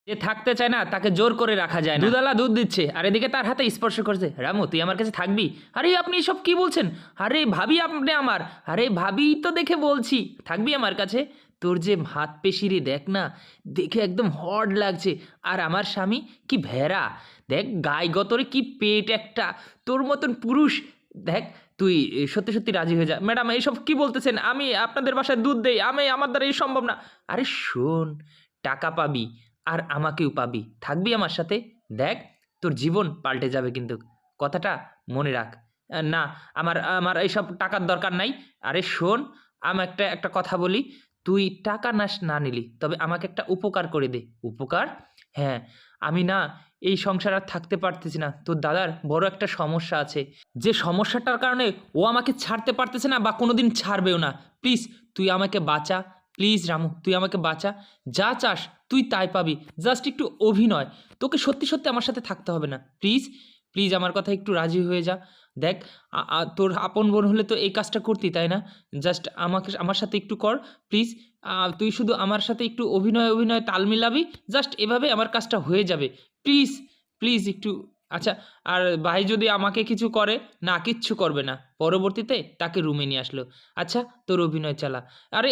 যে থাকতে চায় না তাকে জোর করে রাখা যায় না। দুধালা দুধ দিচ্ছে আর এদিকে তার হাতে স্পর্শ করছে। রামু তুই আমার কাছে থাকবি? আরে আপনি এসব কি বলছেন? আরে ভাবি আপনি আমার, আরে ভাবি তো দেখে বলছি থাকবি আমার কাছে। তোর যে হাত পেশিরে দেখ না, দেখে একদম হট লাগছে। আর আমার স্বামী কি ভেড়া, দেখ গায়ে গতরে কি পেট একটা, তোর মতন পুরুষ। দেখ তুই সত্যি সত্যি রাজি হয়ে যা। ম্যাডাম এইসব কি বলতেছেন? আমি আপনাদের বাসায় দুধ দেই, আমার দ্বারা এই সম্ভব না। আরে শোন, টাকা পাবি আর আমাকেও পাবি, থাকবি আমার সাথে। দেখ তোর জীবন পাল্টে যাবে কিন্তু, কথাটা মনে রাখ। না, আমার আমার এইসব টাকার দরকার নাই। আরে শোন, আমি একটা কথা বলি, তুই টাকা না নিলি তবে আমাকে একটা উপকার করে দে। উপকার? হ্যাঁ, আমি না এই সংসার আর থাকতে পারতেছি না। তোর দাদার বড় একটা সমস্যা আছে, যে সমস্যাটার কারণে ও আমাকে ছাড়তে পারতেছে না বা কোনোদিন ছাড়বেও না। প্লিজ তুই আমাকে বাঁচা, প্লিজ রামু তুই আমাকে বাঁচা। যা চাস তুই তাই পাবি, জাস্ট একটু অভিনয়। তোকে সত্যি সত্যি আমার সাথে থাকতে হবে না, প্লিজ প্লিজ আমার কথা একটু রাজি হয়ে যা। দেখ তোর আপন বোন হলে তো এই কাজটা করতি, তাই না? জাস্ট আমার সাথে একটু কর প্লিজ। তুই শুধু আমার সাথে একটু অভিনয় অভিনয় তাল মিলাবি, জাস্ট এভাবে আমার কাজটা হয়ে যাবে। প্লিজ প্লিজ একটু। আচ্ছা, আর ভাই যদি আমাকে কিছু করে? না, কিচ্ছু করবে না। পরবর্তীতে তাকে রুমে নিয়ে আসলো। আচ্ছা, তোর অভিনয় চালা। আরে